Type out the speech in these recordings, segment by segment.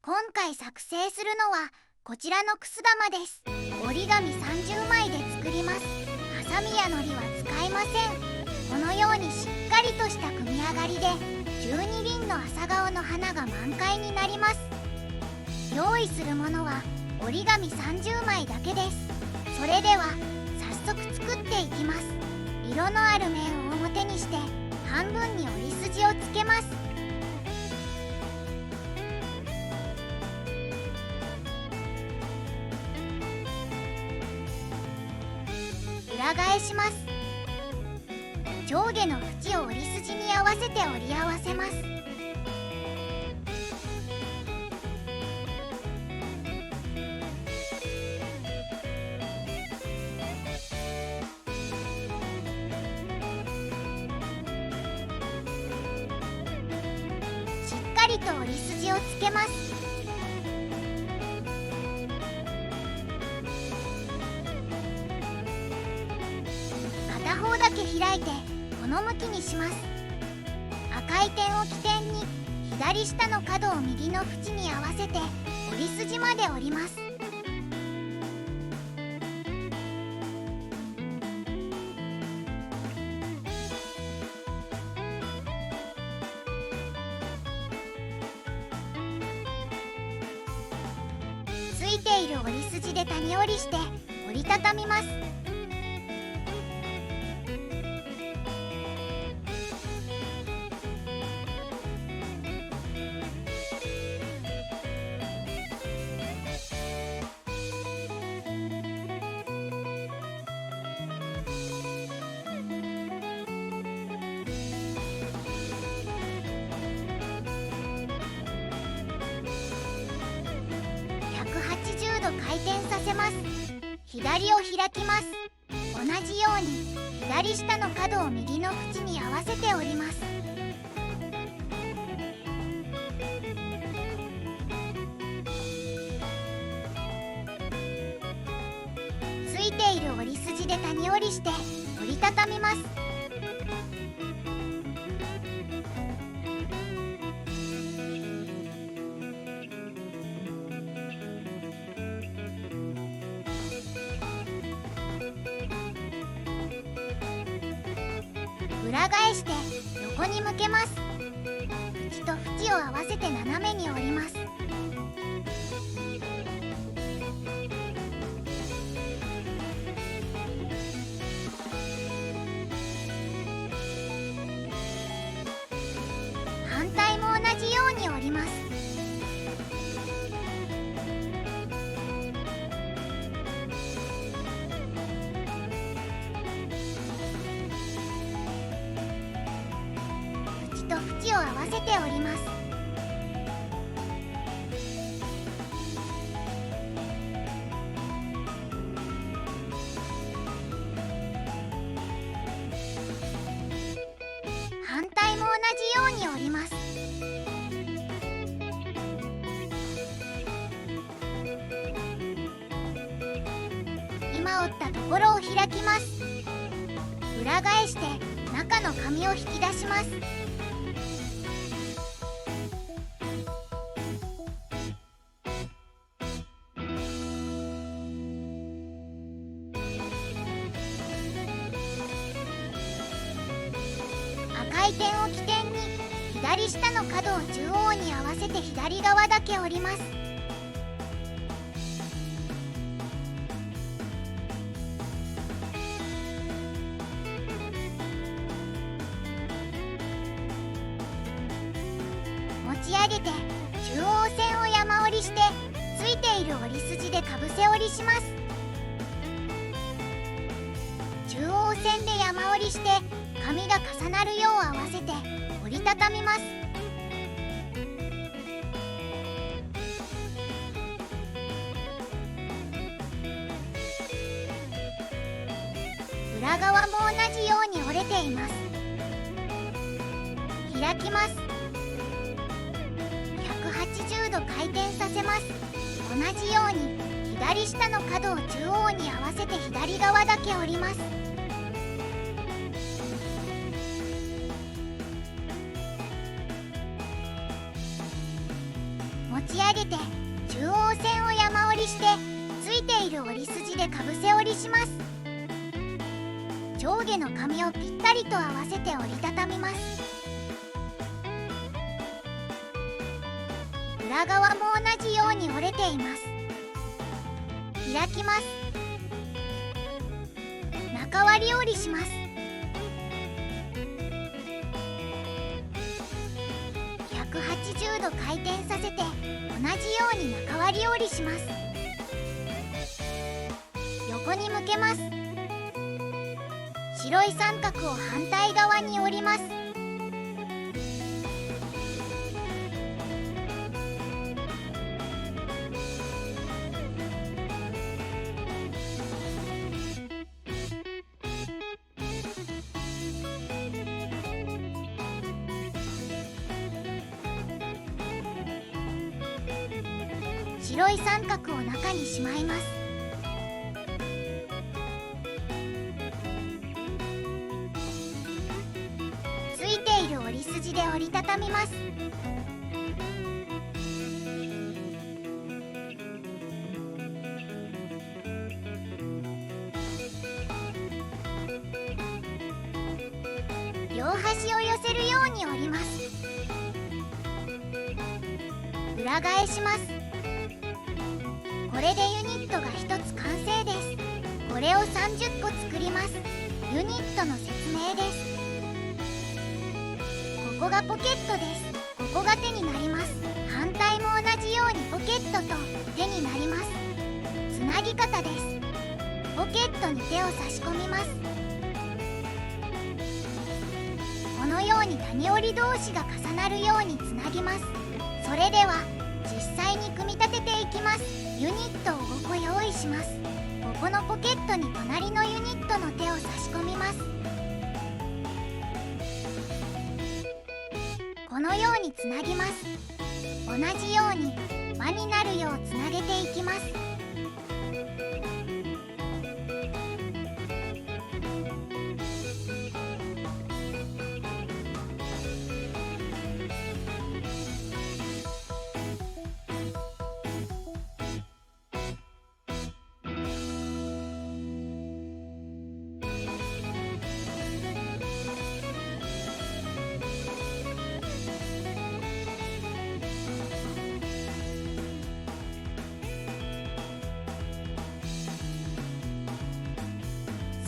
今回作成するのはこちらのくす玉です。折り紙30枚で作ります。ハサミやのりは使いません。このようにしっかりとした組み上がりで12輪の朝顔の花が満開になります。用意するものは折り紙30枚だけです。それでは早速作っていきます。色のある面を表にして半分に折り筋をつけます。裏返します。上下の縁を折り筋に合わせて折り合わせます。しっかりと折り筋をつけます。片方だけ開いてこの向きにします。赤い点を起点に左下の角を右の縁に合わせて折り筋まで折ります。ついている折り筋で谷折りして折りたたみます。180度回転させます。左を開きます。同じように左下の角を右の縁に合わせて折ります。ついている折り筋で谷折りして折りたたみます。裏返して横に向けます。縁と縁を合わせて斜めに折ります。反対も同じように折ります。と縁を合わせて折ります。反対も同じように折ります。今折ったところを開きます。裏返して中の紙を引き出します。赤い点を起点に左下の角を中央に合わせて左側だけ折ります。持ち上げて中央線を山折りしてついている折り筋でかぶせ折りします。中央線で山折りして紙が重なるよう合わせて折りたたみます。裏側も同じように折れています。開きます。180度回転させます。同じように左下の角を中央に合わせて左側だけ折ります。持ち上上げて中央線を山折りしてついている折り筋でかぶせ折りします。上下の紙をぴったりと合わせて折りたたみます。裏側も同じように折れています。開きます。中割り折りします。180度回転させて同じように中割り折りします。横に向けます。白い三角を反対側に折ります。白い三角を中にしまいます。ついている折り筋で折りたたみます。両端を寄せるように折ります。裏返します。これでユニットが1つ完成です。これを30個作ります。ユニットの説明です。ここがポケットです。ここが手になります。反対も同じようにポケットと手になります。つなぎ方です。ポケットに手を差し込みます。このように谷折り同士が重なるようにつなぎます。それでは実際に組み立てていきます。ユニットを5個用意します。ここのポケットに隣のユニットの手を差し込みます。このようにつなぎます。同じように輪になるようつなげていきます。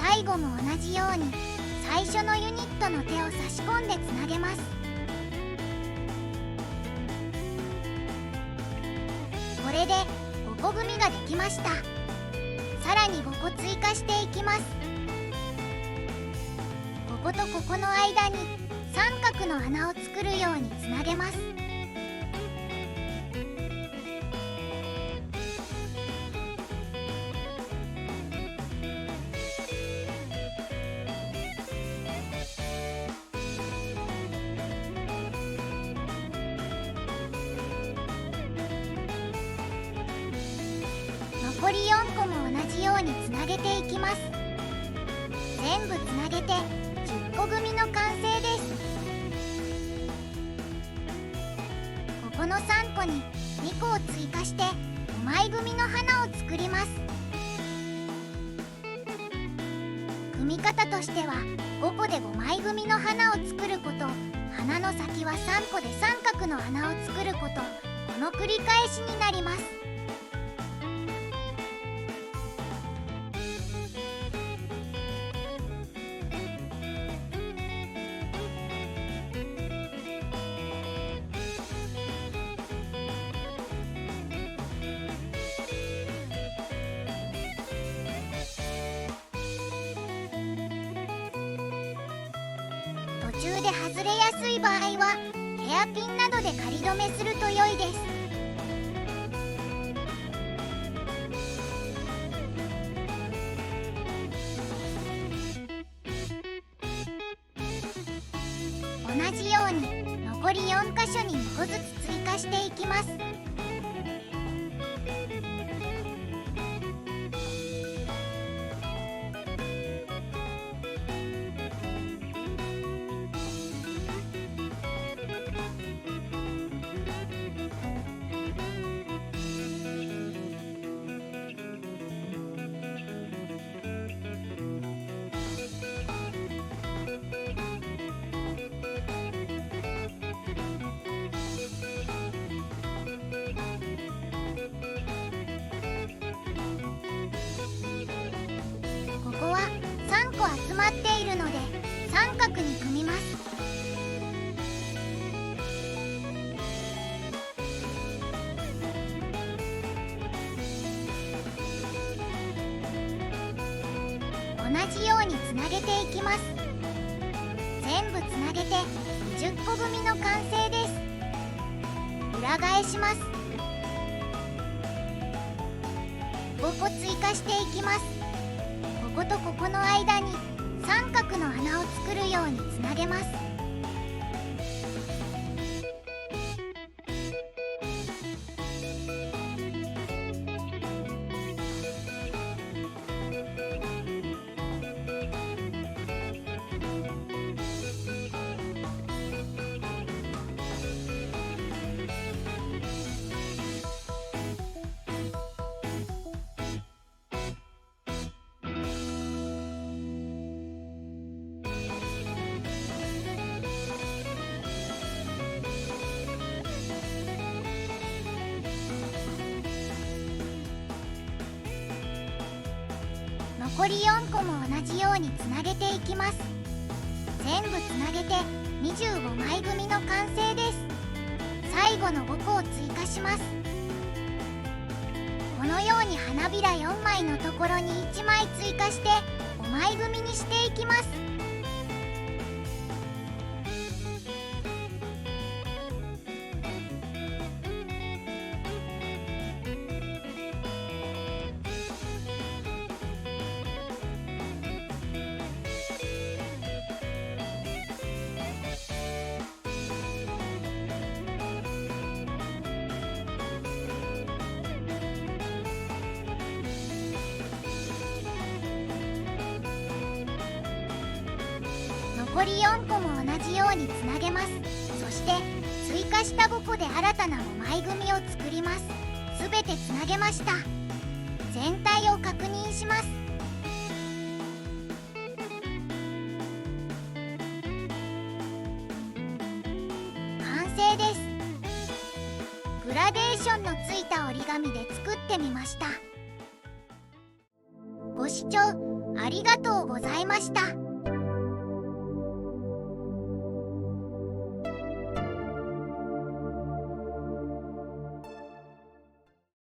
最後も同じように最初のユニットの手を差し込んでつなげます。これで5個組ができました。さらに5個追加していきます。こことここの間に三角の穴を作るようにつなげます。残り4個も同じようにつなげていきます。全部つなげて10個組の完成です。ここの3個に2個を追加して5枚組の花を作ります。組み方としては5個で5枚組の花を作ること、花の先は3個で三角の穴を作ること、この繰り返しになります。途中で外れやすい場合はヘアピンなどで仮止めすると良いです。同じように残り4箇所に2個ずつ追加していきます。じようにつなげていきます。全部つなげて20個組の完成です。裏返します。5個追加していきます。こことここの間に三角の穴を作るようにつなげます。残り4個も同じようにつなげていきます。全部つなげて25枚組の完成です。最後の5個を追加します。このように花びら4枚のところに1枚追加して5枚組にしていきます。残り4個も同じようにつなげます。そして追加した5個で新たな5枚組を作ります。すべてつなげました。全体を確認します。完成です。グラデーションのついた折り紙で作ってみました。ご視聴ありがとうございました。